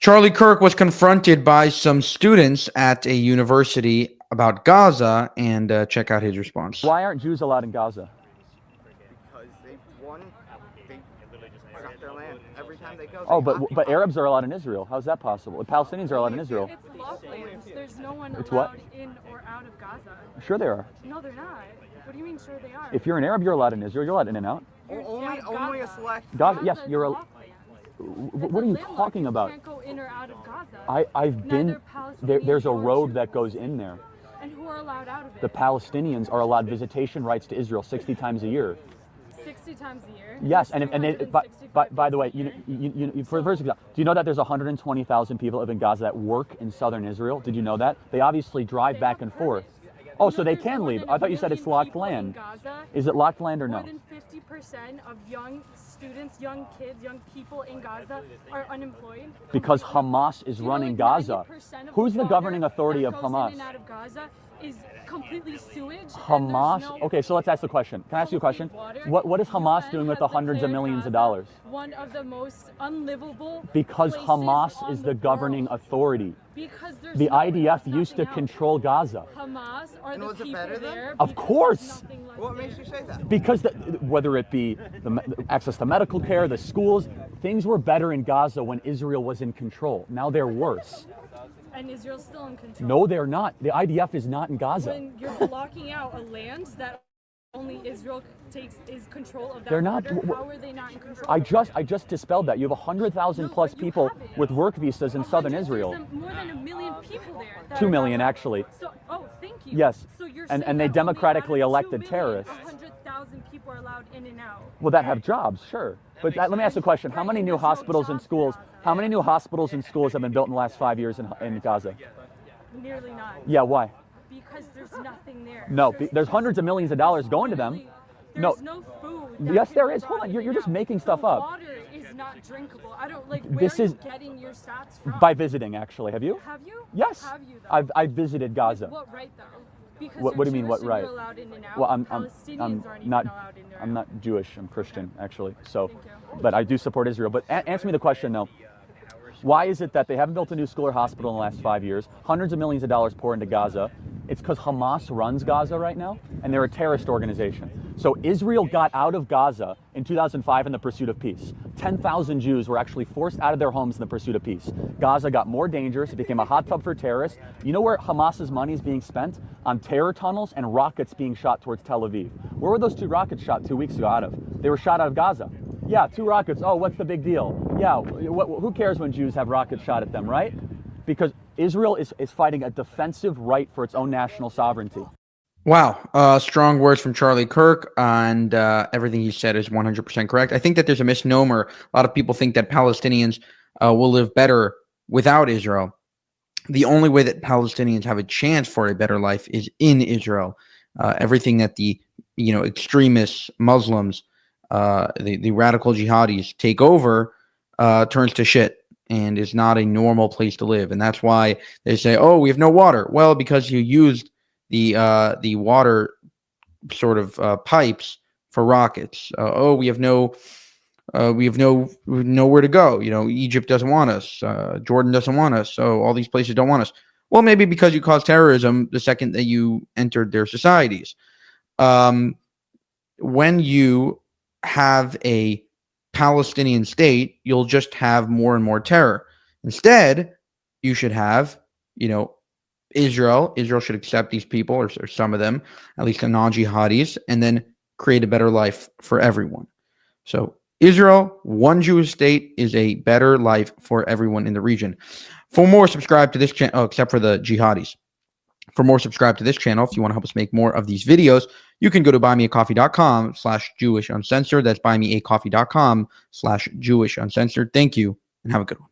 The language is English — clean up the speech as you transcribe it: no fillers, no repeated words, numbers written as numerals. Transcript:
Charlie Kirk was confronted by some students at a university about Gaza, and check out his response. Why aren't Jews allowed in Gaza? Because they got their land every time they go. Oh, but Arabs are allowed in Israel. How's that possible? The Palestinians are allowed in Israel. It's locked lands. There's no one It's allowed what? in or out of Gaza. Sure they are. No, they're not. What do you mean sure they are? If you're an Arab, you're allowed in Israel. You're allowed in and out. Only a select. Gaza, yes, Gaza is you're. locked land. What are you Landlocked. talking about? You can't go in or out of Gaza. I've been Neither there. There's a Palestinians nor road that Jews. goes in there. And who are allowed out of it? The Palestinians are allowed visitation rights to Israel 60 times a year. 60 times a year? Yes, and they, by the way, days for the first example, do you know that there's 120,000 people live in Gaza that work in southern Israel? Did you know that? They obviously drive back and forth. Oh, so they can leave. I thought you said it's locked land. Is it locked land or no? More than 50% of young students, young kids, young people in Gaza are unemployed. Because Hamas is running Gaza. Who's the governing authority of Hamas? In and out of Gaza is completely sewage. Hamas? Okay, so let's ask the question. Can I ask you a question? What is Hamas doing with the hundreds of millions of dollars? One of the most unlivable. Because places Hamas on is the governing world. authority. Because there's The no- IDF there's used to nothing else. control Gaza. Hamas are And the was it people better then? there. Of because course. there's nothing left What there. makes you say that? Because whether it be the access to medical care, the schools, things were better in Gaza when Israel was in control. Now they're worse. And Israel's still in control. No, they're not. The IDF is not in Gaza. When you're blocking out a land that only Israel is control of that They're not- border, how are they not in control? I just dispelled that. You have 100,000 plus No, but you people haven't. with work visas in southern 100, Israel. there's more than 1 million people there. that 2 are million not- actually. So, oh, thank you. Yes. So you're And saying they that democratically only out of elected 2 million, terrorists. 100,000 people are allowed in and out. Well, that have jobs, sure. But let me ask you a question. How many new hospitals and schools? How many new hospitals and schools have been built in the last 5 years in Gaza? Nearly none. Yeah, why? Because there's nothing there. No, there's hundreds of millions of dollars going to them. No. There's no food. that Yes, can there be is. brought Hold on, in you're and just out. making stuff The up. Water is not drinkable. I don't like. Where This are is- you getting your stats from? By visiting, actually. Have you? Have you? Yes. Have you though? I've visited Gaza. What right though? Because What you're do you mean, what Jewish and right? You're allowed in and out. Well, I'm Palestinians aren't not even allowed in and I'm out. not Jewish. I'm Christian, actually. So, Thank you. but I do support Israel. But answer me the question though. Why is it that they haven't built a new school or hospital in the last 5 years? Hundreds of millions of dollars pour into Gaza. It's because Hamas runs Gaza right now, and they're a terrorist organization. So Israel got out of Gaza in 2005 in the pursuit of peace. 10,000 Jews were actually forced out of their homes in the pursuit of peace. Gaza got more dangerous. It became a hot tub for terrorists. You know where Hamas's money is being spent? On terror tunnels and rockets being shot towards Tel Aviv. Where were those 2 rockets shot 2 weeks ago out of? They were shot out of Gaza. Yeah, 2 rockets. Oh, what's the big deal? Yeah, who cares when Jews have rockets shot at them, right? Because Israel is fighting a defensive right for its own national sovereignty. Wow, strong words from Charlie Kirk, and everything he said is 100% correct. I think that there's a misnomer. A lot of people think that Palestinians will live better without Israel. The only way that Palestinians have a chance for a better life is in Israel. Everything that the extremists, Muslims, the radical jihadis take over turns to shit and is not a normal place to live. And that's why they say, oh, we have no water. Well, because you used the water sort of pipes for rockets. We have nowhere to go. Egypt doesn't want us. Jordan doesn't want us. So all these places don't want us. Well, maybe because you caused terrorism the second that you entered their societies. When you have a Palestinian state, you'll just have more and more terror. Instead, you should have, Israel. Israel should accept these people, or some of them, at least the non-jihadis, and then create a better life for everyone. So Israel, one Jewish state, is a better life for everyone in the region. For more, subscribe to this channel, except for the jihadis. For more, subscribe to this channel. If you want to help us make more of these videos, you can go to buymeacoffee.com/JewishUncensored. That's buymeacoffee.com/JewishUncensored. Thank you, and have a good one.